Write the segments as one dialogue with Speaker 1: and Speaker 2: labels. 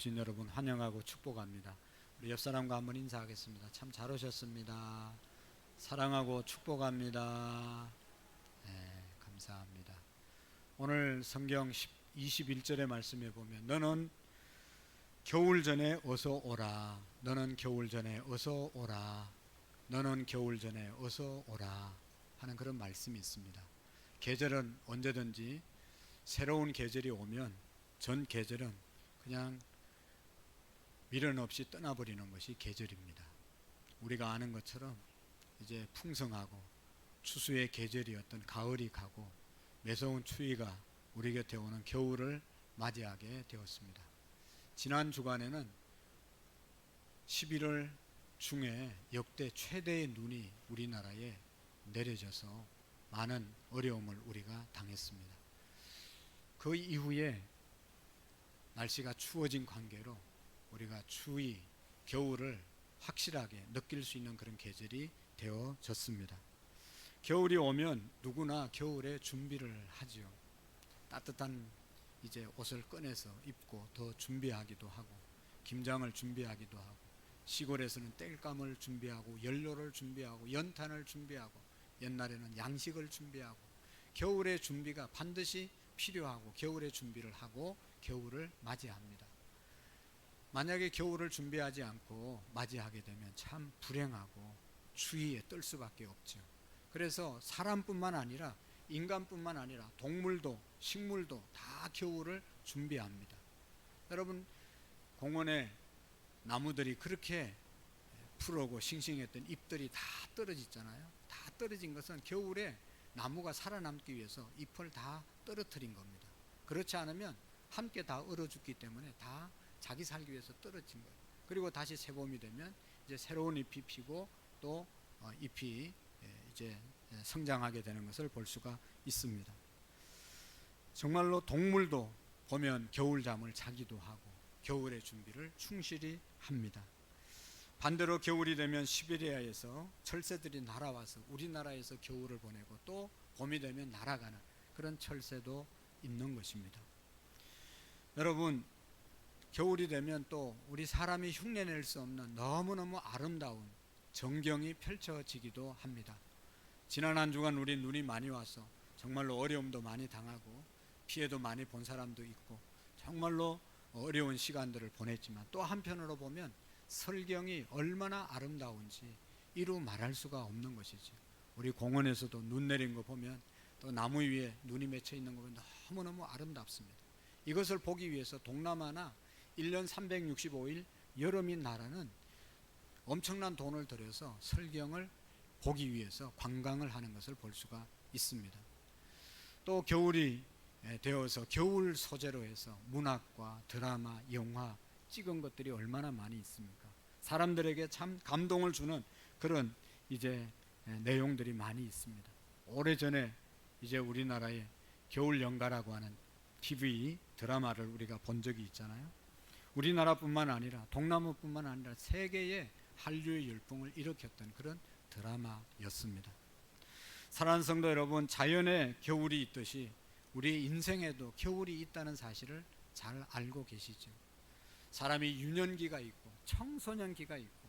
Speaker 1: 오신 여러분 환영하고 축복합니다. 우리 옆 사람과 한번 인사하겠습니다. 참 잘 오셨습니다. 사랑하고 축복합니다. 네, 감사합니다. 오늘 성경 21절의 말씀에 보면 너는 겨울 전에 어서 오라. 너는 겨울 전에 어서 오라. 너는 겨울 전에 어서 오라 하는 그런 말씀이 있습니다. 계절은 언제든지 새로운 계절이 오면 전 계절은 그냥 미련 없이 떠나버리는 것이 계절입니다. 우리가 아는 것처럼 이제 풍성하고 추수의 계절이었던 가을이 가고 매서운 추위가 우리 곁에 오는 겨울을 맞이하게 되었습니다. 지난 주간에는 11월 중에 역대 최대의 눈이 우리나라에 내려져서 많은 어려움을 우리가 당했습니다. 그 이후에 날씨가 추워진 관계로 우리가 추위, 겨울을 확실하게 느낄 수 있는 그런 계절이 되어졌습니다. 겨울이 오면 누구나 겨울에 준비를 하지요. 따뜻한 이제 옷을 꺼내서 입고 더 준비하기도 하고 김장을 준비하기도 하고 시골에서는 땔감을 준비하고 연료를 준비하고 연탄을 준비하고 옛날에는 양식을 준비하고 겨울의 준비가 반드시 필요하고 겨울의 준비를 하고 겨울을 맞이합니다. 만약에 겨울을 준비하지 않고 맞이하게 되면 참 불행하고 추위에 떨 수밖에 없죠. 그래서 사람뿐만 아니라 인간뿐만 아니라 동물도 식물도 다 겨울을 준비합니다. 여러분, 공원에 나무들이 그렇게 푸르고 싱싱했던 잎들이 다 떨어졌잖아요. 다 떨어진 것은 겨울에 나무가 살아남기 위해서 잎을 다 떨어뜨린 겁니다. 그렇지 않으면 함께 다 얼어 죽기 때문에 다 자기 살기 위해서 떨어진 거예요. 그리고 다시 새봄이 되면 이제 새로운 잎이 피고 또 잎이 이제 성장하게 되는 것을 볼 수가 있습니다. 정말로 동물도 보면 겨울잠을 자기도 하고 겨울의 준비를 충실히 합니다. 반대로 겨울이 되면 시베리아에서 철새들이 날아와서 우리나라에서 겨울을 보내고 또 봄이 되면 날아가는 그런 철새도 있는 것입니다. 여러분, 겨울이 되면 또 우리 사람이 흉내낼 수 없는 너무너무 아름다운 전경이 펼쳐지기도 합니다. 지난 한 주간 우리 눈이 많이 와서 정말로 어려움도 많이 당하고 피해도 많이 본 사람도 있고 정말로 어려운 시간들을 보냈지만 또 한편으로 보면 설경이 얼마나 아름다운지 이루 말할 수가 없는 것이죠. 우리 공원에서도 눈 내린 거 보면 또 나무 위에 눈이 맺혀 있는 거 보면 너무너무 아름답습니다. 이것을 보기 위해서 동남아나 1년 365일 여름인 나라는 엄청난 돈을 들여서 설경을 보기 위해서 관광을 하는 것을 볼 수가 있습니다. 또 겨울이 되어서 겨울 소재로 해서 문학과 드라마, 영화 찍은 것들이 얼마나 많이 있습니까? 사람들에게 참 감동을 주는 그런 이제 내용들이 많이 있습니다. 오래전에 이제 우리나라에 겨울 연가라고 하는 TV 드라마를 우리가 본 적이 있잖아요. 우리나라뿐만 아니라 동남아뿐만 아니라 세계의 한류의 열풍을 일으켰던 그런 드라마였습니다. 사랑하는 성도 여러분, 자연에 겨울이 있듯이 우리 인생에도 겨울이 있다는 사실을 잘 알고 계시죠? 사람이 유년기가 있고 청소년기가 있고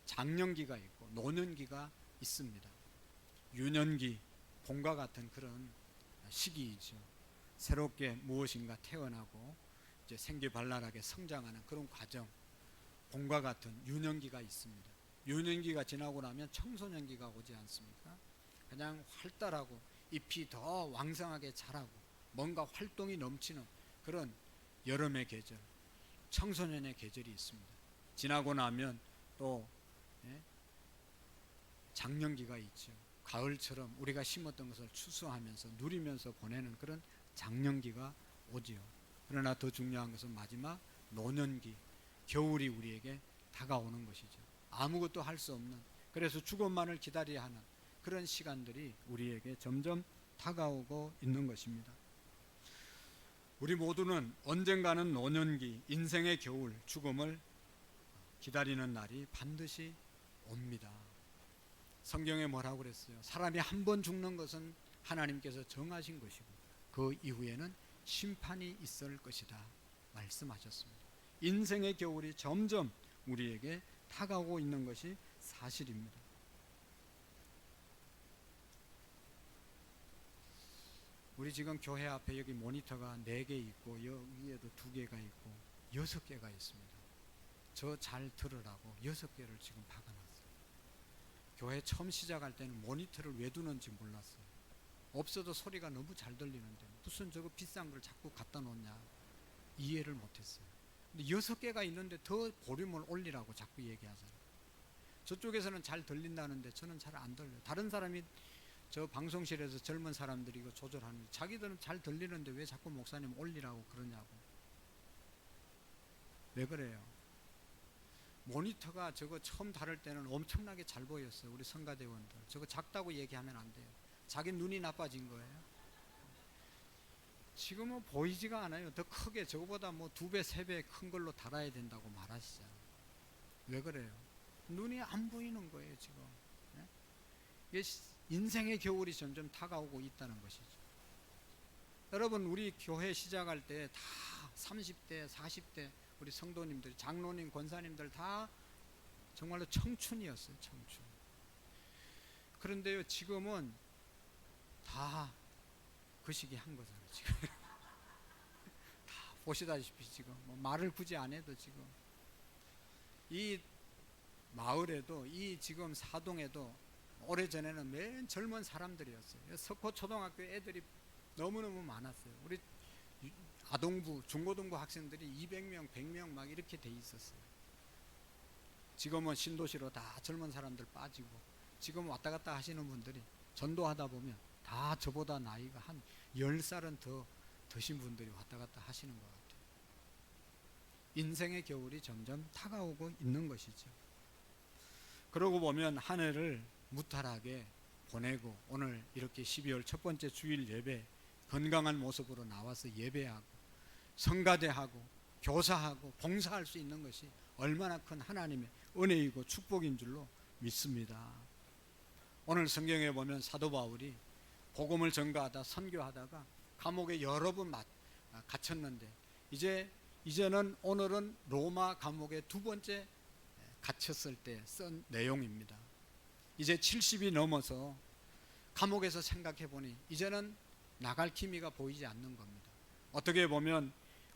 Speaker 1: 장년기가 있고 노년기가 있습니다. 유년기, 봄과 같은 그런 시기이죠. 새롭게 무엇인가 태어나고 이제 생기발랄하게 성장하는 그런 과정, 봄과 같은 유년기가 있습니다. 유년기가 지나고 나면 청소년기가 오지 않습니까? 그냥 활달하고 잎이 더 왕성하게 자라고 뭔가 활동이 넘치는 그런 여름의 계절, 청소년의 계절이 있습니다. 지나고 나면 또 장년기가 있죠. 가을처럼 우리가 심었던 것을 추수하면서 누리면서 보내는 그런 장년기가 오지요. 그러나 더 중요한 것은 마지막 노년기, 겨울이 우리에게 다가오는 것이죠. 아무것도 할 수 없는, 그래서 죽음만을 기다려야 하는 그런 시간들이 우리에게 점점 다가오고 있는 것입니다. 우리 모두는 언젠가는 노년기, 인생의 겨울, 죽음을 기다리는 날이 반드시 옵니다. 성경에 뭐라고 그랬어요? 사람이 한 번 죽는 것은 하나님께서 정하신 것이고 그 이후에는 심판이 있을 것이다 말씀하셨습니다. 인생의 겨울이 점점 우리에게 다가오고 있는 것이 사실입니다. 우리 지금 교회 앞에 여기 모니터가 4개 있고 여기에도 2개가 있고 6개가 있습니다. 저 잘 들으라고 6개를 지금 박아놨어요. 교회 처음 시작할 때는 모니터를 왜 두는지 몰랐어요. 없어도 소리가 너무 잘 들리는데 무슨 저거 비싼 걸 자꾸 갖다 놓냐 이해를 못했어요. 근데 6개가 있는데 더 볼륨을 올리라고 자꾸 얘기하잖아요. 저쪽에서는 잘 들린다는데 저는 잘 안 들려요. 다른 사람이 저 방송실에서 젊은 사람들이 이거 조절하는데 자기들은 잘 들리는데 왜 자꾸 목사님 올리라고 그러냐고. 왜 그래요? 모니터가 저거 처음 다룰 때는 엄청나게 잘 보였어요. 우리 성가대원들 저거 작다고 얘기하면 안 돼요. 자기 눈이 나빠진 거예요. 지금은 보이지가 않아요. 더 크게 저거보다 뭐 2배 3배 큰 걸로 달아야 된다고 말하시잖아요. 왜 그래요? 눈이 안 보이는 거예요 지금. 이게 인생의 겨울이 점점 다가오고 있다는 것이죠. 여러분 우리 교회 시작할 때 다 30대 40대 우리 성도님들 장로님 권사님들 다 정말로 청춘이었어요. 청춘. 그런데요 지금은 다 그 시기 한 거잖아요. 지금 다 보시다시피 지금 뭐 말을 굳이 안 해도 지금 이 마을에도 이 지금 사동에도 오래전에는 맨 젊은 사람들이었어요. 석호초등학교 애들이 너무너무 많았어요. 우리 아동부 중고등부 학생들이 200명 100명 막 이렇게 돼 있었어요. 지금은 신도시로 다 젊은 사람들 빠지고 지금 왔다 갔다 하시는 분들이 전도하다 보면 다 저보다 나이가 한 10살은 더 드신 분들이 왔다 갔다 하시는 것 같아요. 인생의 겨울이 점점 다가오고 있는 것이죠. 그러고 보면 한 해를 무탈하게 보내고 오늘 이렇게 12월 첫 번째 주일 예배 건강한 모습으로 나와서 예배하고 성가대하고 교사하고 봉사할 수 있는 것이 얼마나 큰 하나님의 은혜이고 축복인 줄로 믿습니다. 오늘 성경에 보면 사도 바울이 복음을 전가하다 선교하다가 감옥에 여러 번 갇혔는데 이제는 오늘은 로마 감옥에 2번째 갇혔을 때 쓴 내용입니다. 이제 70이 넘어서 감옥에서 생각해 보니 이제는 나갈 기미가 보이지 않는 겁니다. 어떻게 보면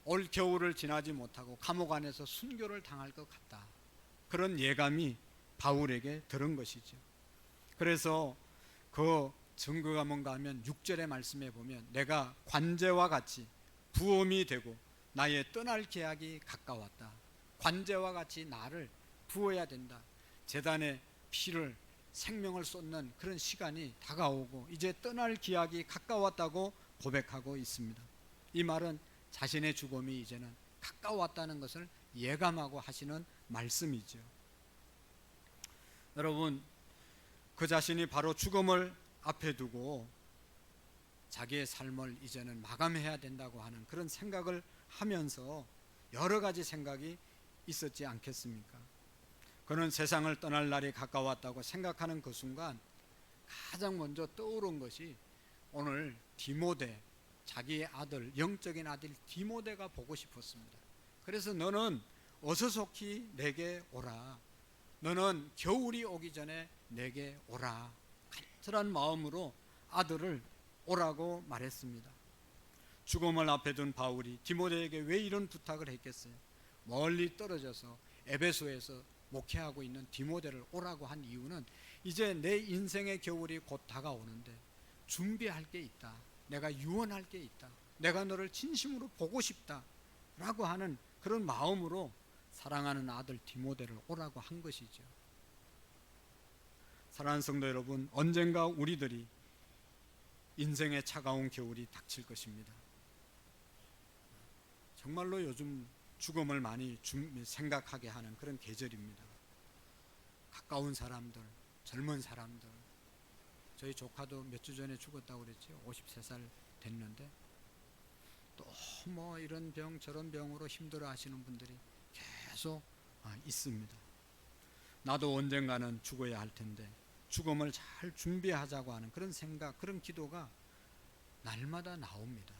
Speaker 1: 올 겨울을 지나지 못하고 감옥 안에서 순교를 당할 것 같다. 그런 예감이 바울에게 들은 것이죠. 그래서 그 증거가 뭔가 하면 6절의 말씀에 보면 내가 관제와 같이 부험이 되고 나의 떠날 계약이 가까웠다. 관제와 같이 나를 부어야 된다. 제단에 피를 생명을 쏟는 그런 시간이 다가오고 이제 떠날 기약이 가까웠다고 고백하고 있습니다. 이 말은 자신의 죽음이 이제는 가까웠다는 것을 예감하고 하시는 말씀이죠. 여러분 그 자신이 바로 죽음을 앞에 두고 자기의 삶을 이제는 마감해야 된다고 하는 그런 생각을 하면서 여러 가지 생각이 있었지 않겠습니까? 그는 세상을 떠날 날이 가까웠다고 생각하는 그 순간 가장 먼저 떠오른 것이 오늘 디모데 자기의 아들 영적인 아들 디모데가 보고 싶었습니다. 그래서 너는 어서 속히 내게 오라. 너는 겨울이 오기 전에 내게 오라. 간절한 마음으로 아들을 오라고 말했습니다. 죽음을 앞에 둔 바울이 디모데에게 왜 이런 부탁을 했겠어요? 멀리 떨어져서 에베소에서 목회하고 있는 디모데를 오라고 한 이유는 이제 내 인생의 겨울이 곧 다가오는데 준비할 게 있다. 내가 유언할 게 있다. 내가 너를 진심으로 보고 싶다 라고 하는 그런 마음으로 사랑하는 아들 디모데를 오라고 한 것이죠. 사랑하는 성도 여러분, 언젠가 우리들이 인생의 차가운 겨울이 닥칠 것입니다. 정말로 요즘 죽음을 많이 생각하게 하는 그런 계절입니다. 가까운 사람들, 젊은 사람들, 저희 조카도 몇 주 전에 죽었다고 그랬죠. 53살 됐는데 또 뭐 이런 병 저런 병으로 힘들어 하시는 분들이 계속 있습니다. 나도 언젠가는 죽어야 할 텐데 죽음을 잘 준비하자고 하는 그런 생각, 그런 기도가 날마다 나옵니다.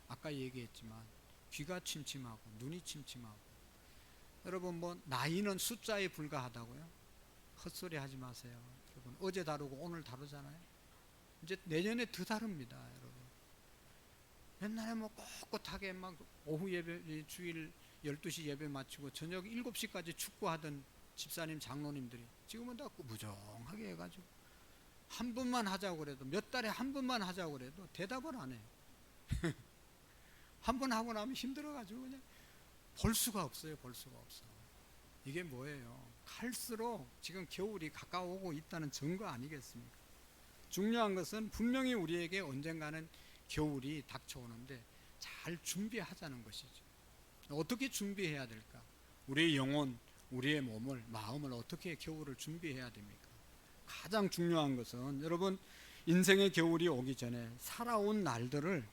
Speaker 1: 아까 얘기했지만 귀가 침침하고 눈이 침침하고 여러분 뭐 나이는 숫자에 불과하다고요? 헛소리 하지 마세요. 여러분 어제 다루고 오늘 다루잖아요. 이제 내년에 더 다릅니다, 여러분. 옛날에 뭐 꼿꼿하게 막 오후 예배, 주일 12시 예배 마치고 저녁 7시까지 축구하던 집사님, 장로님들이 지금은 다 무정하게 해가지고 한 번만 하자고 그래도, 몇 달에 한 번만 하자고 그래도 대답을 안 해요. 한 번 하고 나면 힘들어가지고 그냥 볼 수가 없어요. 볼 수가 없어. 이게 뭐예요? 갈수록 지금 겨울이 가까워오고 있다는 증거 아니겠습니까? 중요한 것은 분명히 우리에게 언젠가는 겨울이 닥쳐오는데 잘 준비하자는 것이죠. 어떻게 준비해야 될까? 우리의 영혼, 우리의 몸을, 마음을 어떻게 겨울을 준비해야 됩니까? 가장 중요한 것은 여러분, 인생의 겨울이 오기 전에 살아온 날들을,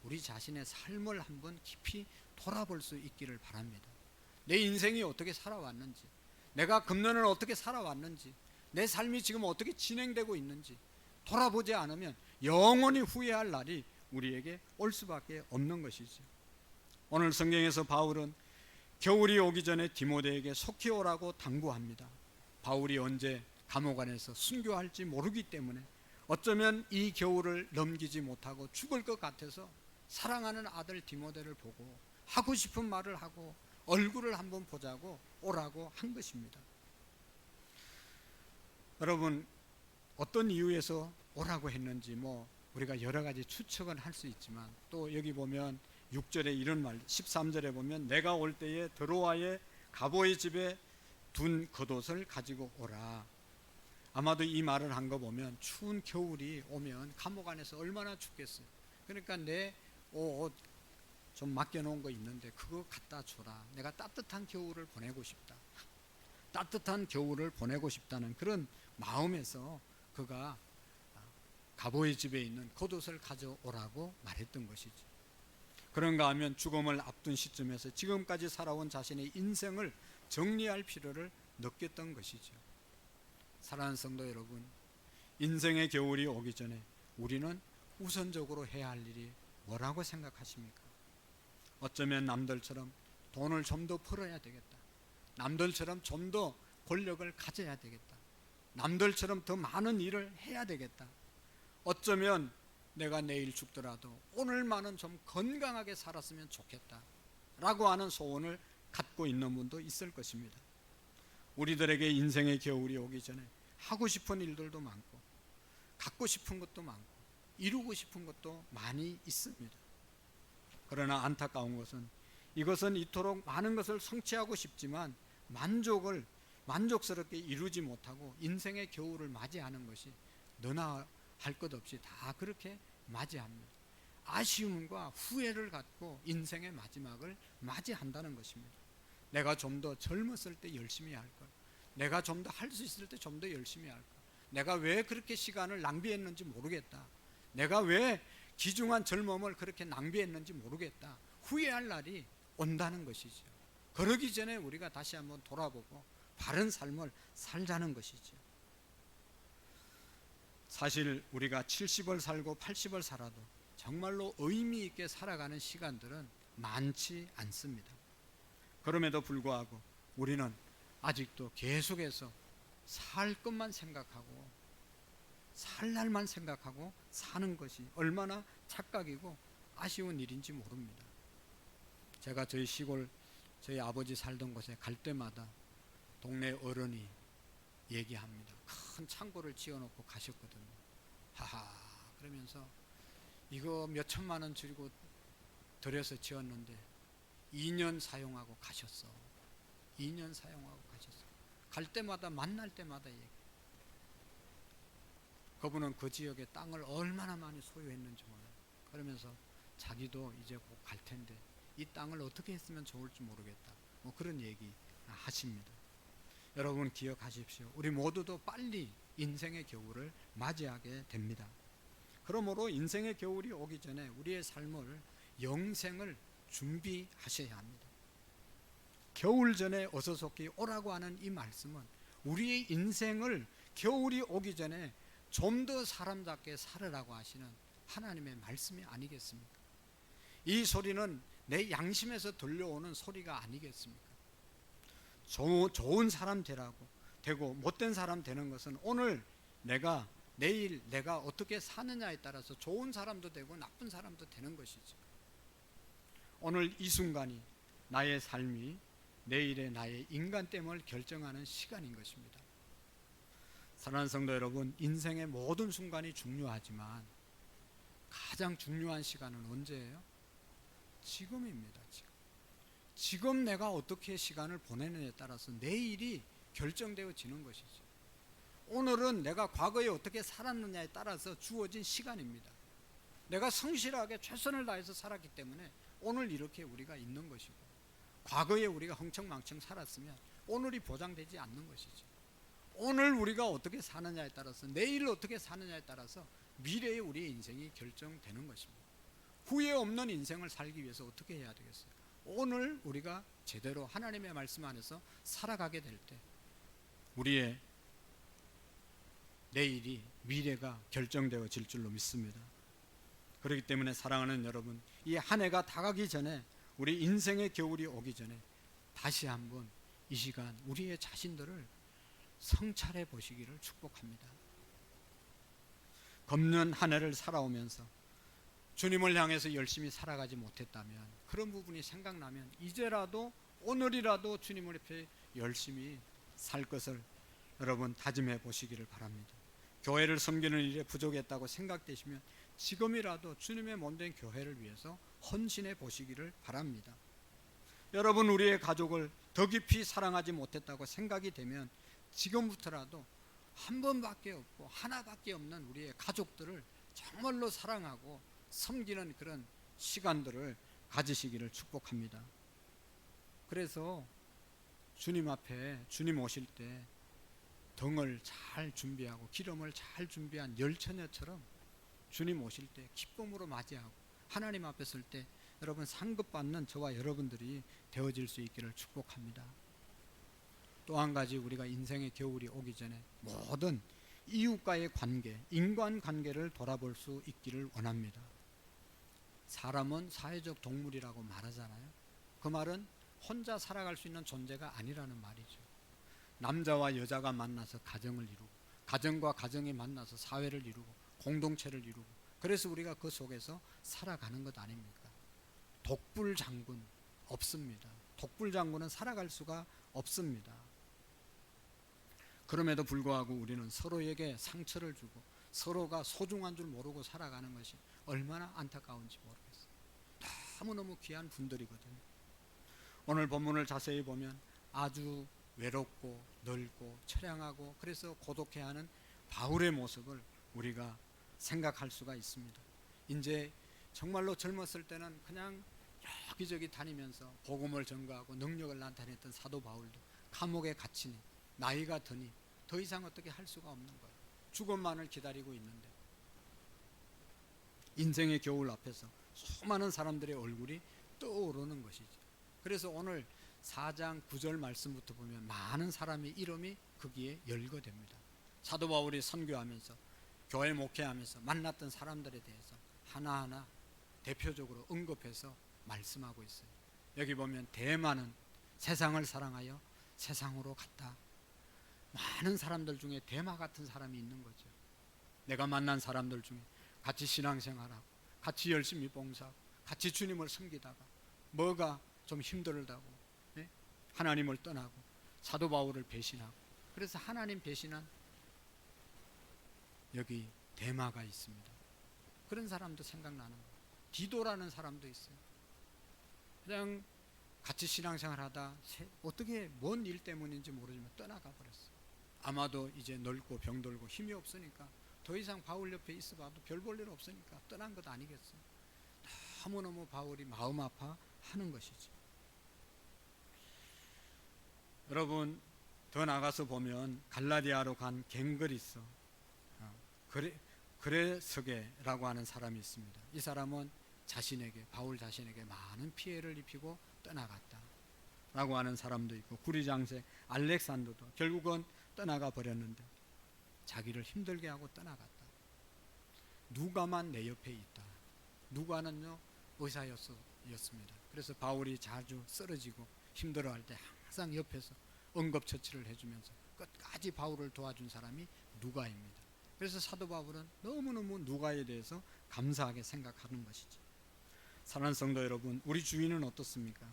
Speaker 1: 우리 자신의 삶을 한번 깊이 돌아볼 수 있기를 바랍니다. 내 인생이 어떻게 살아왔는지, 내가 금년을 어떻게 살아왔는지, 내 삶이 지금 어떻게 진행되고 있는지 돌아보지 않으면 영원히 후회할 날이 우리에게 올 수밖에 없는 것이죠. 오늘 성경에서 바울은 겨울이 오기 전에 디모데에게 속히 오라고 당부합니다. 바울이 언제 감옥 안에서 순교할지 모르기 때문에 어쩌면 이 겨울을 넘기지 못하고 죽을 것 같아서 사랑하는 아들 디모데를 보고 하고 싶은 말을 하고 얼굴을 한번 보자고 오라고 한 것입니다. 여러분, 어떤 이유에서 오라고 했는지 뭐 우리가 여러 가지 추측은 할 수 있지만, 또 여기 보면 6절에 이런 말, 13절에 보면 내가 올 때에 드로아의 가보의 집에 둔 겉옷을 가지고 오라. 아마도 이 말을 한 거 보면 추운 겨울이 오면 감옥 안에서 얼마나 춥겠어요. 그러니까 내 옷 좀 맡겨놓은 거 있는데 그거 갖다 줘라. 내가 따뜻한 겨울을 보내고 싶다. 따뜻한 겨울을 보내고 싶다는 그런 마음에서 그가 가보의 집에 있는 겉옷을 가져오라고 말했던 것이죠. 그런가 하면 죽음을 앞둔 시점에서 지금까지 살아온 자신의 인생을 정리할 필요를 느꼈던 것이죠. 사랑하는 성도 여러분, 인생의 겨울이 오기 전에 우리는 우선적으로 해야 할 일이 뭐라고 생각하십니까? 어쩌면 남들처럼 돈을 좀 더 벌어야 되겠다, 남들처럼 좀 더 권력을 가져야 되겠다, 남들처럼 더 많은 일을 해야 되겠다, 어쩌면 내가 내일 죽더라도 오늘만은 좀 건강하게 살았으면 좋겠다 라고 하는 소원을 갖고 있는 분도 있을 것입니다. 우리들에게 인생의 겨울이 오기 전에 하고 싶은 일들도 많고 갖고 싶은 것도 많고 이루고 싶은 것도 많이 있습니다. 그러나 안타까운 것은 이것은 이토록 많은 것을 성취하고 싶지만 만족스럽게 이루지 못하고 인생의 겨울을 맞이하는 것이 너나 할 것 없이 다 그렇게 맞이합니다. 아쉬움과 후회를 갖고 인생의 마지막을 맞이한다는 것입니다. 내가 좀 더 젊었을 때 열심히 할 걸, 내가 좀 더 할 수 있을 때 좀 더 열심히 할 걸, 내가 왜 그렇게 시간을 낭비했는지 모르겠다, 내가 왜 귀중한 젊음을 그렇게 낭비했는지 모르겠다, 후회할 날이 온다는 것이죠. 그러기 전에 우리가 다시 한번 돌아보고 바른 삶을 살자는 것이죠. 사실 우리가 70을 살고 80을 살아도 정말로 의미 있게 살아가는 시간들은 많지 않습니다. 그럼에도 불구하고 우리는 아직도 계속해서 살 것만 생각하고 살 날만 생각하고 사는 것이 얼마나 착각이고 아쉬운 일인지 모릅니다. 제가 저희 시골, 저희 아버지 살던 곳에 갈 때마다 동네 어른이 얘기합니다. 큰 창고를 지어놓고 가셨거든요. 하하 그러면서 이거 몇 천만 원 주고 들여서 지었는데 2년 사용하고 가셨어. 2년 사용하고 가셨어. 갈 때마다 만날 때마다 얘기. 그분은 그 지역의 땅을 얼마나 많이 소유했는지 몰라요. 그러면서 자기도 이제 곧 갈 텐데 이 땅을 어떻게 했으면 좋을지 모르겠다, 뭐 그런 얘기 하십니다. 여러분 기억하십시오. 우리 모두도 빨리 인생의 겨울을 맞이하게 됩니다. 그러므로 인생의 겨울이 오기 전에 우리의 삶을, 영생을 준비하셔야 합니다. 겨울 전에 어서속히 오라고 하는 이 말씀은 우리의 인생을 겨울이 오기 전에 좀 더 사람답게 살으라고 하시는 하나님의 말씀이 아니겠습니까? 이 소리는 내 양심에서 들려오는 소리가 아니겠습니까? 좋은 사람 되고 못된 사람 되는 것은 오늘 내일 내가 어떻게 사느냐에 따라서 좋은 사람도 되고 나쁜 사람도 되는 것이죠. 오늘 이 순간이 나의 삶이 내일의 나의 인간됨을 결정하는 시간인 것입니다. 사랑하는 성도 여러분, 인생의 모든 순간이 중요하지만 가장 중요한 시간은 언제예요? 지금입니다. 지금 내가 어떻게 시간을 보내느냐에 따라서 내일이 결정되어지는 것이죠. 오늘은 내가 과거에 어떻게 살았느냐에 따라서 주어진 시간입니다. 내가 성실하게 최선을 다해서 살았기 때문에 오늘 이렇게 우리가 있는 것이고, 과거에 우리가 흥청망청 살았으면 오늘이 보장되지 않는 것이죠. 오늘 우리가 어떻게 사느냐에 따라서, 내일 어떻게 사느냐에 따라서 미래의 우리의 인생이 결정되는 것입니다. 후회 없는 인생을 살기 위해서 어떻게 해야 되겠어요? 오늘 우리가 제대로 하나님의 말씀 안에서 살아가게 될 때 우리의 내일이, 미래가 결정되어질 줄로 믿습니다. 그렇기 때문에 사랑하는 여러분, 이 한 해가 다가기 전에, 우리 인생의 겨울이 오기 전에 다시 한번 이 시간 우리의 자신들을 성찰해 보시기를 축복합니다. 검는 한 해를 살아오면서 주님을 향해서 열심히 살아가지 못했다면, 그런 부분이 생각나면 이제라도, 오늘이라도 주님 앞에 열심히 살 것을 여러분 다짐해 보시기를 바랍니다. 교회를 섬기는 일에 부족했다고 생각되시면 지금이라도 주님의 몸된 교회를 위해서 헌신해 보시기를 바랍니다. 여러분, 우리의 가족을 더 깊이 사랑하지 못했다고 생각이 되면 지금부터라도 한 번밖에 없고 하나밖에 없는 우리의 가족들을 정말로 사랑하고 섬기는 그런 시간들을 가지시기를 축복합니다. 그래서 주님 앞에, 주님 오실 때 등을 잘 준비하고 기름을 잘 준비한 열처녀처럼 주님 오실 때 기쁨으로 맞이하고 하나님 앞에 설 때 여러분 상급받는 저와 여러분들이 되어질 수 있기를 축복합니다. 또 한 가지, 우리가 인생의 겨울이 오기 전에 모든 이웃과의 관계, 인간관계를 돌아볼 수 있기를 원합니다. 사람은 사회적 동물이라고 말하잖아요. 그 말은 혼자 살아갈 수 있는 존재가 아니라는 말이죠. 남자와 여자가 만나서 가정을 이루고, 가정과 가정이 만나서 사회를 이루고, 공동체를 이루고, 그래서 우리가 그 속에서 살아가는 것 아닙니까? 독불장군 없습니다. 독불장군은 살아갈 수가 없습니다. 그럼에도 불구하고 우리는 서로에게 상처를 주고 서로가 소중한 줄 모르고 살아가는 것이 얼마나 안타까운지 모르겠어요. 너무너무 귀한 분들이거든요. 오늘 본문을 자세히 보면 아주 외롭고 넓고 처량하고 그래서 고독해하는 바울의 모습을 우리가 생각할 수가 있습니다. 이제 정말로 젊었을 때는 그냥 여기저기 다니면서 복음을 전가하고 능력을 나타냈던 사도 바울도 감옥에 갇히니 나이가 드니 더 이상 어떻게 할 수가 없는 거예요. 죽음만을 기다리고 있는데 인생의 겨울 앞에서 수많은 사람들의 얼굴이 떠오르는 것이죠. 그래서 오늘 4장 9절 말씀부터 보면 많은 사람의 이름이 거기에 열거됩니다. 사도 바울이 선교하면서 교회 목회하면서 만났던 사람들에 대해서 하나하나 대표적으로 언급해서 말씀하고 있어요. 여기 보면 대만은 세상을 사랑하여 세상으로 갔다. 많은 사람들 중에 대마 같은 사람이 있는 거죠. 내가 만난 사람들 중에 같이 신앙생활하고 같이 열심히 봉사하고 같이 주님을 섬기다가 뭐가 좀 힘들다고 하나님을 떠나고 사도 바울을 배신하고, 그래서 하나님 배신한 여기 대마가 있습니다. 그런 사람도 생각나는 거예요. 디도라는 사람도 있어요. 그냥 같이 신앙생활하다 어떻게 뭔 일 때문인지 모르지만 떠나가 버렸어요. 아마도 이제 늙고 병들고 힘이 없으니까 더 이상 바울 옆에 있어봐도 별 볼 일 없으니까 떠난 것 아니겠어요. 너무너무 바울이 마음 아파하는 것이지. 여러분, 더 나가서 보면 갈라디아로 간 갱그리스 그레서게라고 하는 사람이 있습니다. 이 사람은 바울 자신에게 많은 피해를 입히고 떠나갔다 라고 하는 사람도 있고, 구리장색 알렉산더도 결국은 떠나가 버렸는데 자기를 힘들게 하고 떠나갔다. 누가만 내 옆에 있다. 누가는요 의사였습니다. 그래서 바울이 자주 쓰러지고 힘들어할 때 항상 옆에서 응급처치를 해주면서 끝까지 바울을 도와준 사람이 누가입니다. 그래서 사도 바울은 너무너무 누가에 대해서 감사하게 생각하는 것이지. 사랑하는 성도 여러분, 우리 주위는 어떻습니까?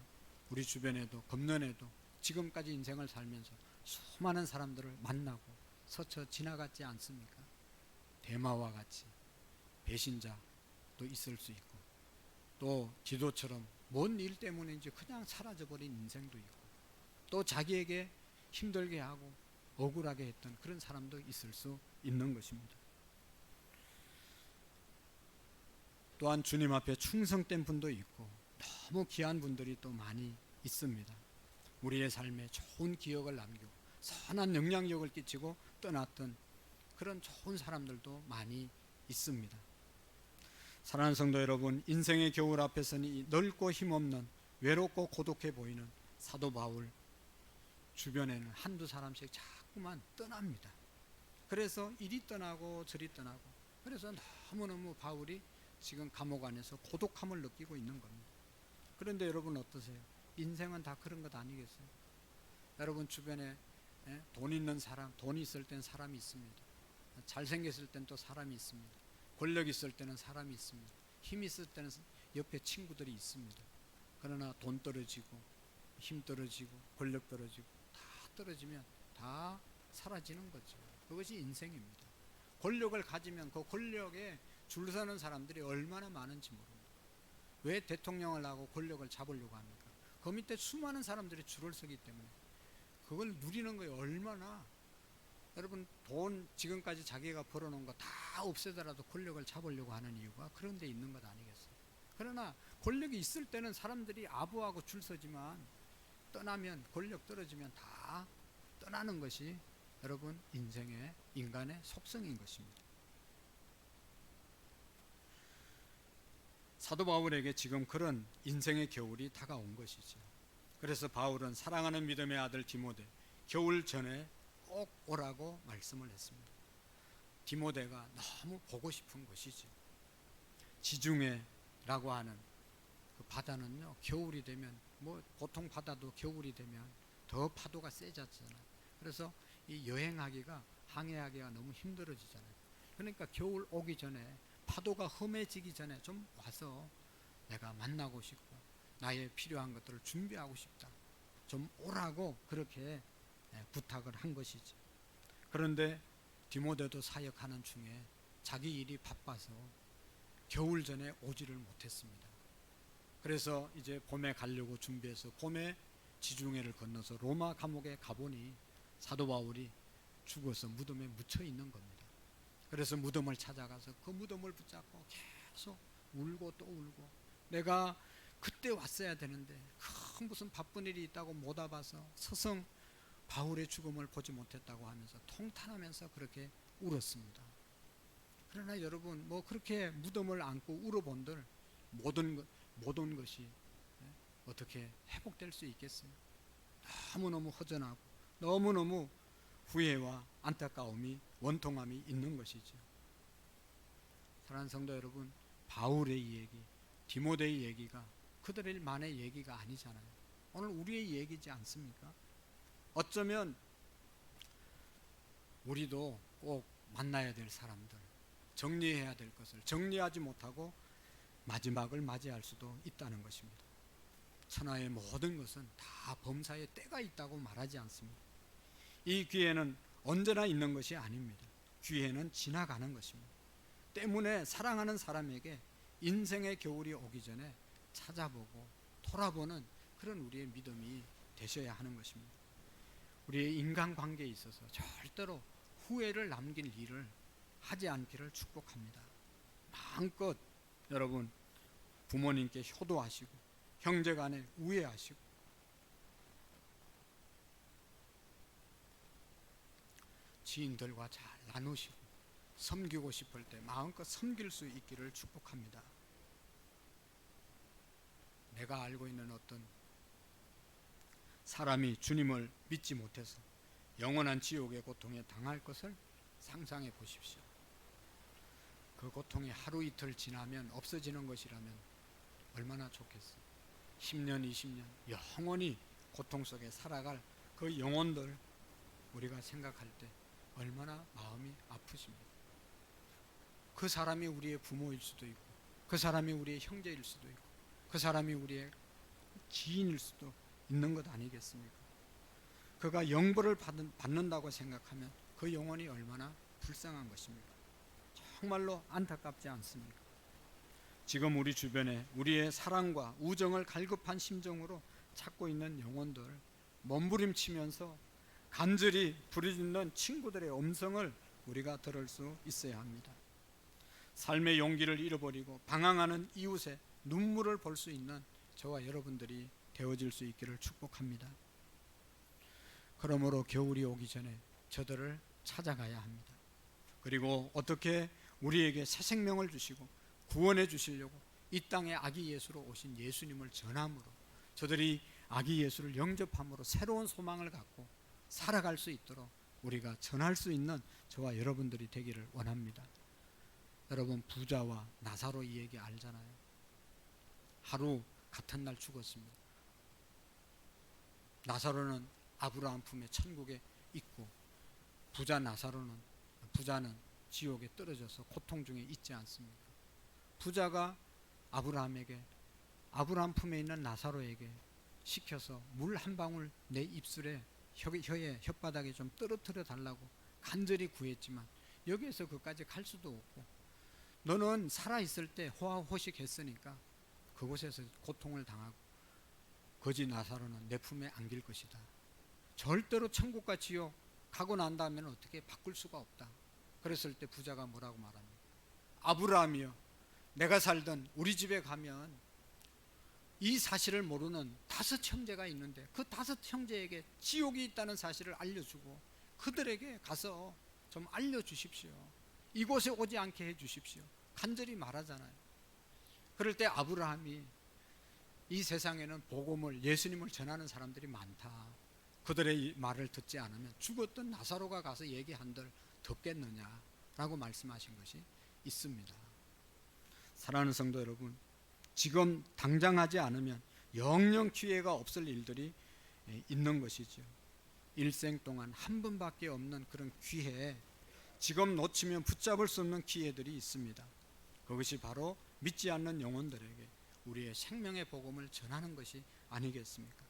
Speaker 1: 우리 주변에도 금년에도 지금까지 인생을 살면서 수많은 사람들을 만나고 스쳐 지나갔지 않습니까? 대마와 같이 배신자도 있을 수 있고, 또 디도처럼 뭔 일 때문인지 그냥 사라져버린 인생도 있고, 또 자기에게 힘들게 하고 억울하게 했던 그런 사람도 있을 수 있는 것입니다. 또한 주님 앞에 충성된 분도 있고 너무 귀한 분들이 또 많이 있습니다. 우리의 삶에 좋은 기억을 남기고 선한 영향력을 끼치고 떠났던 그런 좋은 사람들도 많이 있습니다. 사랑하는 성도 여러분, 인생의 겨울 앞에서는 넓고 힘없는 외롭고 고독해 보이는 사도 바울 주변에는 한두 사람씩 자꾸만 떠납니다. 그래서 이리 떠나고 저리 떠나고, 그래서 너무너무 바울이 지금 감옥 안에서 고독함을 느끼고 있는 겁니다. 그런데 여러분 어떠세요? 인생은 다 그런 것 아니겠어요? 여러분 주변에 돈 있는 사람, 돈이 있을 땐 사람이 있습니다. 잘생겼을 땐 또 사람이 있습니다. 권력 있을 때는 사람이 있습니다. 힘 있을 때는 옆에 친구들이 있습니다. 그러나 돈 떨어지고 힘 떨어지고 권력 떨어지고 다 떨어지면 다 사라지는 거죠. 그것이 인생입니다. 권력을 가지면 그 권력에 줄 서는 사람들이 얼마나 많은지 모릅니다. 왜 대통령을 하고 권력을 잡으려고 합니까? 그 밑에 수많은 사람들이 줄을 서기 때문에 그걸 누리는 거에 얼마나, 여러분 돈 지금까지 자기가 벌어놓은 거 다 없애더라도 권력을 잡으려고 하는 이유가 그런 데 있는 것 아니겠어요? 그러나 권력이 있을 때는 사람들이 아부하고 줄 서지만 떠나면, 권력 떨어지면 다 떠나는 것이 여러분 인생의, 인간의 속성인 것입니다. 사도 바울에게 지금 그런 인생의 겨울이 다가온 것이죠. 그래서 바울은 사랑하는 믿음의 아들 디모데, 겨울 전에 꼭 오라고 말씀을 했습니다. 디모데가 너무 보고 싶은 것이죠. 지중해라고 하는 그 바다는요, 겨울이 되면, 뭐 보통 바다도 겨울이 되면 더 파도가 세졌잖아요. 그래서 이 여행하기가, 항해하기가 너무 힘들어지잖아요. 그러니까 겨울 오기 전에, 파도가 험해지기 전에 좀 와서 내가 만나고 싶고 나의 필요한 것들을 준비하고 싶다, 좀 오라고 그렇게 부탁을 한 것이죠. 그런데 디모데도 사역하는 중에 자기 일이 바빠서 겨울 전에 오지를 못했습니다. 그래서 이제 봄에 가려고 준비해서 봄에 지중해를 건너서 로마 감옥에 가보니 사도 바울이 죽어서 무덤에 묻혀 있는 겁니다. 그래서 무덤을 찾아가서 그 무덤을 붙잡고 계속 울고 또 울고, 내가 그때 왔어야 되는데 무슨 바쁜 일이 있다고 못 와봐서 서성 바울의 죽음을 보지 못했다고 하면서 통탄하면서 그렇게 울었습니다. 그러나 여러분, 뭐 그렇게 무덤을 안고 울어본들 모든 것이 어떻게 회복될 수 있겠어요? 너무너무 허전하고 너무너무 후회와 안타까움이, 원통함이 있는 것이죠. 사랑하는 성도 여러분, 바울의 얘기, 디모데의 얘기가 그들만의 얘기가 아니잖아요. 오늘 우리의 얘기지 않습니까? 어쩌면 우리도 꼭 만나야 될 사람들, 정리해야 될 것을 정리하지 못하고 마지막을 맞이할 수도 있다는 것입니다. 천하의 모든 것은 다 범사에 때가 있다고 말하지 않습니다. 이 기회는 언제나 있는 것이 아닙니다. 기회는 지나가는 것입니다. 때문에 사랑하는 사람에게 인생의 겨울이 오기 전에 찾아보고 돌아보는 그런 우리의 믿음이 되셔야 하는 것입니다. 우리의 인간관계에 있어서 절대로 후회를 남길 일을 하지 않기를 축복합니다. 마음껏 여러분 부모님께 효도하시고 형제간에 우애하시고 지인들과 잘 나누시고 섬기고 싶을 때 마음껏 섬길 수 있기를 축복합니다. 내가 알고 있는 어떤 사람이 주님을 믿지 못해서 영원한 지옥의 고통에 당할 것을 상상해 보십시오. 그 고통이 하루 이틀 지나면 없어지는 것이라면 얼마나 좋겠어요. 10년, 20년 영원히 고통 속에 살아갈 그 영혼들 우리가 생각할 때 얼마나 마음이 아프십니까? 그 사람이 우리의 부모일 수도 있고, 그 사람이 우리의 형제일 수도 있고, 그 사람이 우리의 지인일 수도 있는 것 아니겠습니까? 그가 영벌을 받는다고 생각하면 그 영혼이 얼마나 불쌍한 것입니까? 정말로 안타깝지 않습니까? 지금 우리 주변에 우리의 사랑과 우정을 갈급한 심정으로 찾고 있는 영혼들, 몸부림치면서 간절히 부르짖는 친구들의 음성을 우리가 들을 수 있어야 합니다. 삶의 용기를 잃어버리고 방황하는 이웃의 눈물을 볼 수 있는 저와 여러분들이 되어질 수 있기를 축복합니다. 그러므로 겨울이 오기 전에 저들을 찾아가야 합니다. 그리고 어떻게 우리에게 새 생명을 주시고 구원해 주시려고 이 땅에 아기 예수로 오신 예수님을 전함으로 저들이 아기 예수를 영접함으로 새로운 소망을 갖고 살아갈 수 있도록 우리가 전할 수 있는 저와 여러분들이 되기를 원합니다. 여러분, 부자와 나사로 이 얘기 알잖아요. 하루 같은 날 죽었습니다. 나사로는 아브라함 품에 천국에 있고 부자는 지옥에 떨어져서 고통 중에 있지 않습니까? 부자가 아브라함 품에 있는 나사로에게 시켜서 물 한 방울 내 입술에 혀에 혓바닥에 좀 떨어뜨려 달라고 간절히 구했지만 여기에서 그까지 갈 수도 없고, 너는 살아있을 때 호화호식했으니까 그곳에서 고통을 당하고 거지 나사로는 내 품에 안길 것이다. 절대로 천국과 지옥 가고 난 다음에는 어떻게 바꿀 수가 없다. 그랬을 때 부자가 뭐라고 말합니까? 아브라함이여, 내가 살던 우리 집에 가면 이 사실을 모르는 5 형제가 있는데 그 5 형제에게 지옥이 있다는 사실을 알려주고 그들에게 가서 좀 알려주십시오. 이곳에 오지 않게 해주십시오. 간절히 말하잖아요. 그럴 때 아브라함이 이 세상에는 복음을, 예수님을 전하는 사람들이 많다. 그들의 말을 듣지 않으면 죽었던 나사로가 가서 얘기한들 듣겠느냐라고 말씀하신 것이 있습니다. 사랑하는 성도 여러분, 지금 당장 하지 않으면 영영 기회가 없을 일들이 있는 것이죠. 일생 동안 한 번밖에 없는 그런 기회에 지금 놓치면 붙잡을 수 없는 기회들이 있습니다. 그것이 바로 믿지 않는 영혼들에게 우리의 생명의 복음을 전하는 것이 아니겠습니까?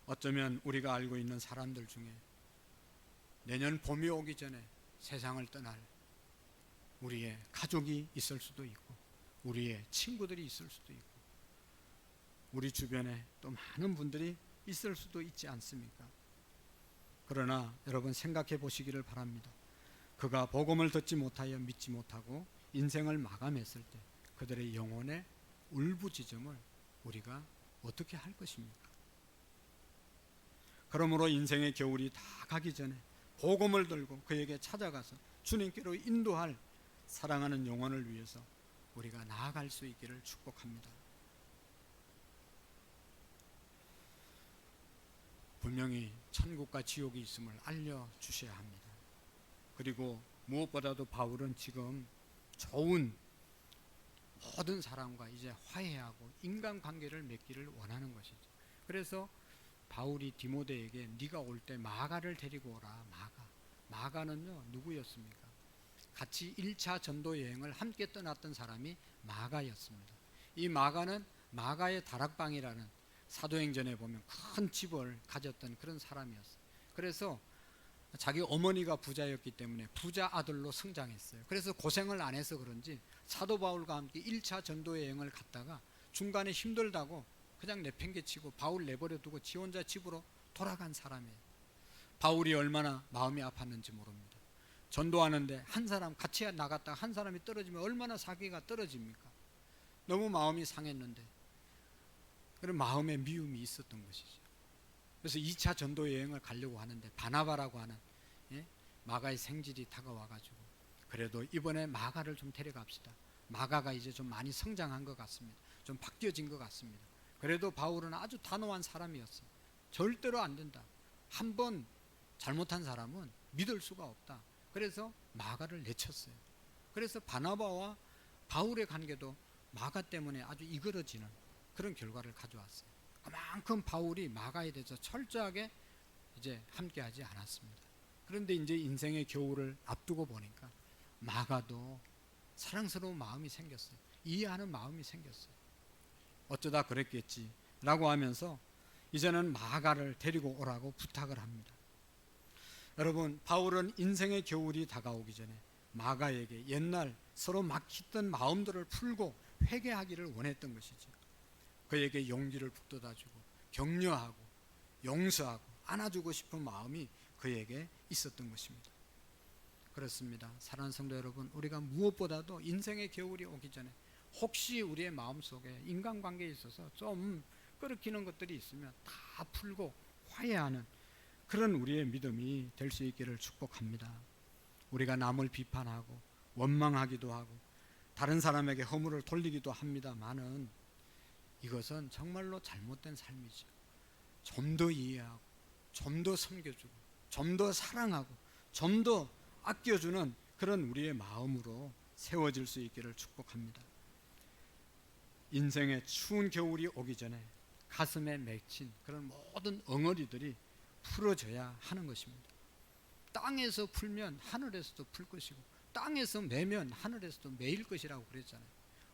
Speaker 1: 어쩌면 우리가 알고 있는 사람들 중에 내년 봄이 오기 전에 세상을 떠날 우리의 가족이 있을 수도 있고 우리의 친구들이 있을 수도 있고 우리 주변에 또 많은 분들이 있을 수도 있지 않습니까? 그러나 여러분 생각해 보시기를 바랍니다. 그가 복음을 듣지 못하여 믿지 못하고 인생을 마감했을 때 그들의 영혼의 울부짖음을 우리가 어떻게 할 것입니까? 그러므로 인생의 겨울이 다 가기 전에 복음을 들고 그에게 찾아가서 주님께로 인도할 사랑하는 영혼을 위해서 우리가 나아갈 수 있기를 축복합니다. 분명히 천국과 지옥이 있음을 알려주셔야 합니다. 그리고 무엇보다도 바울은 지금 좋은 모든 사람과 이제 화해하고 인간관계를 맺기를 원하는 것이죠. 그래서 바울이 디모데에게 네가 올 때 마가를 데리고 오라. 마가는요 누구였습니까? 같이 1차 전도 여행을 함께 떠났던 사람이 마가였습니다. 이 마가는 마가의 다락방이라는 사도행전에 보면 큰 집을 가졌던 그런 사람이었어요. 그래서 자기 어머니가 부자였기 때문에 부자 아들로 성장했어요. 그래서 고생을 안 해서 그런지 사도 바울과 함께 1차 전도 여행을 갔다가 중간에 힘들다고 그냥 내팽개치고 바울 내버려 두고 지 혼자 집으로 돌아간 사람이에요. 바울이 얼마나 마음이 아팠는지 모릅니다. 전도하는데 한 사람 같이 나갔다가 한 사람이 떨어지면 얼마나 사기가 떨어집니까? 너무 마음이 상했는데 그런 마음의 미움이 있었던 것이죠. 그래서 2차 전도 여행을 가려고 하는데 바나바라고 하는 마가의 생질이 다가와가지고 그래도 이번에 마가를 좀 데려갑시다. 마가가 이제 좀 많이 성장한 것 같습니다. 좀 바뀌어진 것 같습니다. 그래도 바울은 아주 단호한 사람이었어요. 절대로 안 된다. 한번 잘못한 사람은 믿을 수가 없다. 그래서 마가를 내쳤어요. 그래서 바나바와 바울의 관계도 마가 때문에 아주 이그러지는 그런 결과를 가져왔어요. 그만큼 바울이 마가에 대해서 철저하게 이제 함께하지 않았습니다. 그런데 이제 인생의 겨울을 앞두고 보니까 마가도 사랑스러운 마음이 생겼어요. 이해하는 마음이 생겼어요. 어쩌다 그랬겠지 라고 하면서 이제는 마가를 데리고 오라고 부탁을 합니다. 여러분, 바울은 인생의 겨울이 다가오기 전에 마가에게 옛날 서로 막혔던 마음들을 풀고 회개하기를 원했던 것이죠. 그에게 용기를 북돋아주고 격려하고 용서하고 안아주고 싶은 마음이 그에게 있었던 것입니다. 그렇습니다. 사랑하는 성도 여러분, 우리가 무엇보다도 인생의 겨울이 오기 전에 혹시 우리의 마음속에 인간관계에 있어서 좀 끓이는 것들이 있으면 다 풀고 화해하는 그런 우리의 믿음이 될 수 있기를 축복합니다. 우리가 남을 비판하고 원망하기도 하고 다른 사람에게 허물을 돌리기도 합니다만은 이것은 정말로 잘못된 삶이죠. 좀 더 이해하고 좀 더 섬겨주고 좀 더 사랑하고 좀 더 아껴주는 그런 우리의 마음으로 세워질 수 있기를 축복합니다. 인생의 추운 겨울이 오기 전에 가슴에 맺힌 그런 모든 엉어리들이 풀어져야 하는 것입니다. 땅에서 풀면 하늘에서도 풀 것이고 땅에서 매면 하늘에서도 매일 것이라고 그랬잖아요.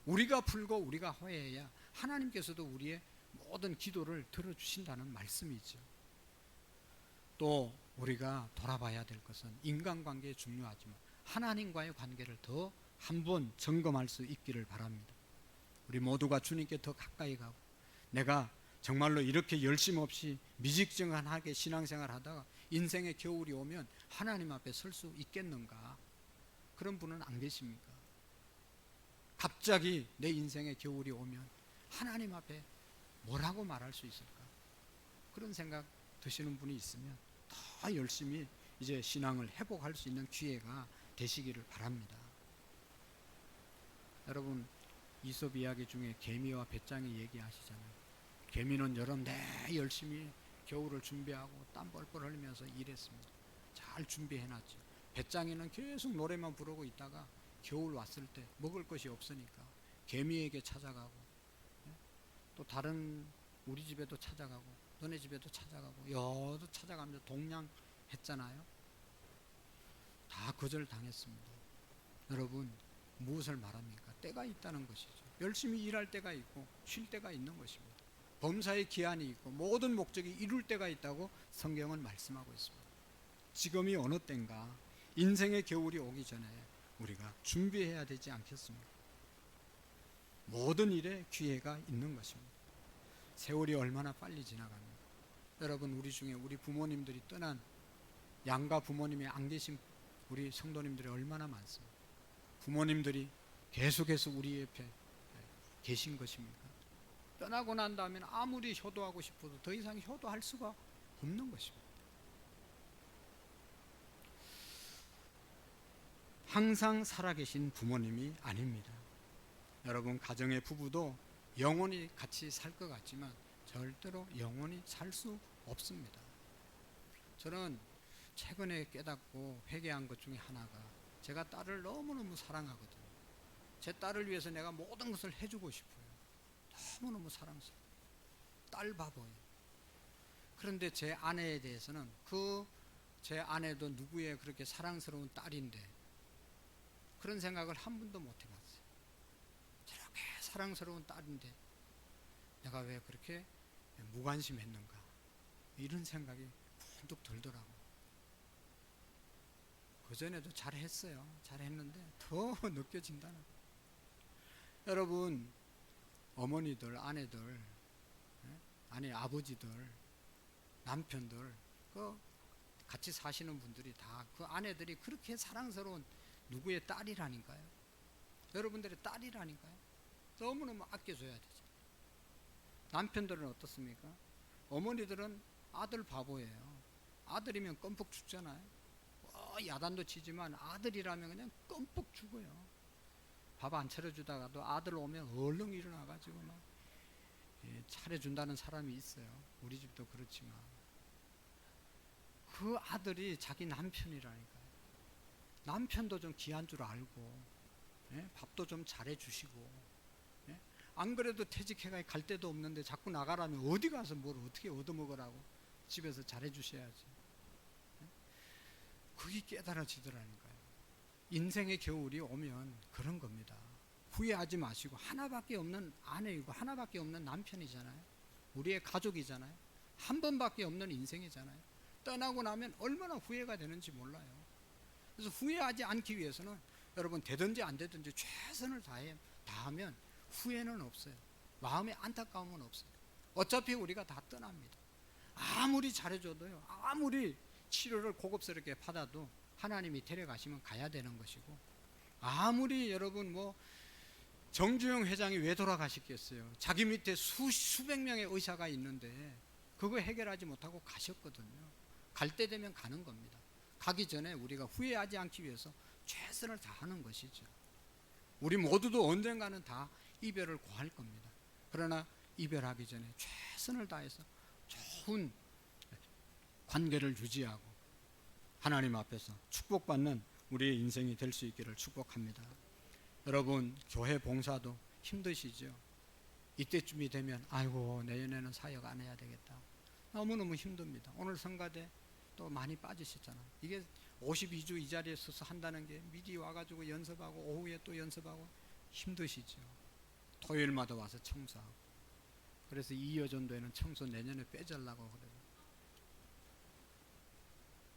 Speaker 1: 우리가 풀고 우리가 화해해야 하나님께서도 우리의 모든 기도를 들어주신다는 말씀이죠. 또 우리가 돌아봐야 될 것은 인간관계 중요하지만 하나님과의 관계를 더 한번 점검할 수 있기를 바랍니다. 우리 모두가 주님께 더 가까이 가고 내가 정말로 이렇게 열심 없이 미직정하게 신앙생활 하다가 인생의 겨울이 오면 하나님 앞에 설 수 있겠는가? 그런 분은 안 계십니까? 갑자기 내 인생의 겨울이 오면 하나님 앞에 뭐라고 말할 수 있을까? 그런 생각 드시는 분이 있으면 더 열심히 이제 신앙을 회복할 수 있는 기회가 되시기를 바랍니다. 여러분, 이솝 이야기 중에 개미와 배짱이 얘기하시잖아요. 개미는 여름 내 열심히 겨울을 준비하고 땀 뻘뻘 흘리면서 일했습니다. 잘 준비해놨죠. 배짱이는 계속 노래만 부르고 있다가 겨울 왔을 때 먹을 것이 없으니까 개미에게 찾아가고 또 다른 우리 집에도 찾아가고 너네 집에도 찾아가고 여도 찾아가면서 동냥했잖아요. 다 거절당했습니다. 여러분, 무엇을 말합니까? 때가 있다는 것이죠. 열심히 일할 때가 있고 쉴 때가 있는 것입니다. 범사의 기한이 있고 모든 목적이 이룰 때가 있다고 성경은 말씀하고 있습니다. 지금이 어느 때인가 인생의 겨울이 오기 전에 우리가 준비해야 되지 않겠습니까? 모든 일에 기회가 있는 것입니다. 세월이 얼마나 빨리 지나갑니다. 여러분, 우리 중에 우리 부모님들이 떠난 양가 부모님이 안 계신 우리 성도님들이 얼마나 많습니다. 부모님들이 계속해서 우리 옆에 계신 것입니까? 떠나고 난 다음에 아무리 효도하고 싶어도 더 이상 효도할 수가 없는 것입니다. 항상 살아계신 부모님이 아닙니다. 여러분, 가정의 부부도 영원히 같이 살 것 같지만 절대로 영원히 살 수 없습니다. 저는 최근에 깨닫고 회개한 것 중에 하나가 제가 딸을 너무너무 사랑하거든요. 제 딸을 위해서 내가 모든 것을 해주고 싶어요. 너무너무 사랑스러워요. 딸 바보예요. 그런데 제 아내에 대해서는 제 아내도 누구의 그렇게 사랑스러운 딸인데 그런 생각을 한 번도 못 해봤어요. 저렇게 사랑스러운 딸인데 내가 왜 그렇게 무관심했는가, 이런 생각이 문득 들더라고요. 그전에도 잘했어요. 잘했는데 더 느껴진다는 거예요. 여러분, 어머니들, 아내들, 아니 아버지들, 남편들, 같이 사시는 분들이 다 그 아내들이 그렇게 사랑스러운 누구의 딸이라니까요. 여러분들의 딸이라니까요. 너무너무 아껴줘야 되죠. 남편들은 어떻습니까? 어머니들은 아들 바보예요. 아들이면 껌뻑 죽잖아요. 야단도 치지만 아들이라면 그냥 껌뻑 죽어요. 밥 안 차려주다가도 아들 오면 얼른 일어나가지고 막 차려준다는 사람이 있어요. 우리 집도 그렇지만 그 아들이 자기 남편이라니까요. 남편도 좀 귀한 줄 알고 밥도 좀 잘해주시고 안 그래도 퇴직해가 갈 데도 없는데 자꾸 나가라면 어디 가서 뭘 어떻게 얻어먹으라고. 집에서 잘해주셔야지. 그게 깨달아지더라니까요. 인생의 겨울이 오면 그런 겁니다. 후회하지 마시고, 하나밖에 없는 아내이고 하나밖에 없는 남편이잖아요. 우리의 가족이잖아요. 한 번밖에 없는 인생이잖아요. 떠나고 나면 얼마나 후회가 되는지 몰라요. 그래서 후회하지 않기 위해서는 여러분 되든지 안 되든지 최선을 다하면 후회는 없어요. 마음의 안타까움은 없어요. 어차피 우리가 다 떠납니다. 아무리 잘해줘도요, 아무리 치료를 고급스럽게 받아도 하나님이 데려가시면 가야 되는 것이고, 아무리 여러분 정주영 회장이 왜 돌아가셨겠어요? 자기 밑에 수백 명의 의사가 있는데 그거 해결하지 못하고 가셨거든요. 갈 때 되면 가는 겁니다. 가기 전에 우리가 후회하지 않기 위해서 최선을 다하는 것이죠. 우리 모두도 언젠가는 다 이별을 고할 겁니다. 그러나 이별하기 전에 최선을 다해서 좋은 관계를 유지하고 하나님 앞에서 축복받는 우리의 인생이 될 수 있기를 축복합니다. 여러분, 교회 봉사도 힘드시죠? 이때쯤이 되면 아이고 내년에는 사역 안 해야 되겠다. 너무너무 힘듭니다. 오늘 성가대 또 많이 빠지셨잖아요. 이게 52주 이 자리에 서서 한다는 게 미리 와가지고 연습하고 오후에 또 연습하고 힘드시죠. 토요일마다 와서 청소하고. 그래서 이여전도에는 청소 내년에 빼달라고 그래요.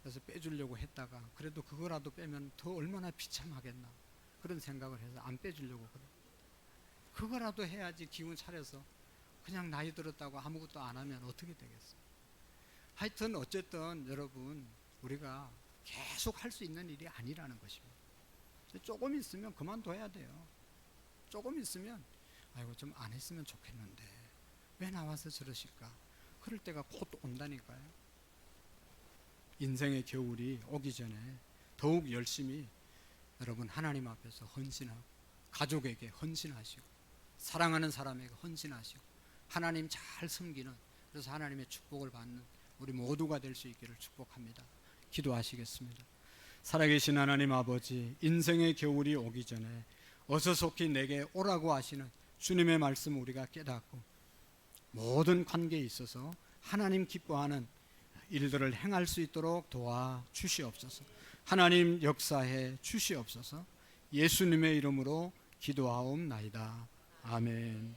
Speaker 1: 그래서 빼주려고 했다가 그래도 그거라도 빼면 더 얼마나 비참하겠나 그런 생각을 해서 안 빼주려고 그래요. 그거라도 해야지 기운 차려서 그냥 나이 들었다고 아무것도 안 하면 어떻게 되겠어요. 하여튼 어쨌든 여러분 우리가 계속 할 수 있는 일이 아니라는 것입니다. 조금 있으면 그만둬야 돼요. 조금 있으면 아이고 좀 안 했으면 좋겠는데 왜 나와서 저러실까. 그럴 때가 곧 온다니까요. 인생의 겨울이 오기 전에 더욱 열심히 여러분 하나님 앞에서 헌신하고 가족에게 헌신하시고 사랑하는 사람에게 헌신하시고 하나님 잘 섬기는, 그래서 하나님의 축복을 받는 우리 모두가 될 수 있기를 축복합니다. 기도하시겠습니다. 살아계신 하나님 아버지, 인생의 겨울이 오기 전에 어서 속히 내게 오라고 하시는 주님의 말씀 우리가 깨닫고 모든 관계에 있어서 하나님 기뻐하는 일들을 행할 수 있도록 도와 주시옵소서. 하나님 역사해 주시옵소서. 예수님의 이름으로 기도하옵나이다. 아멘.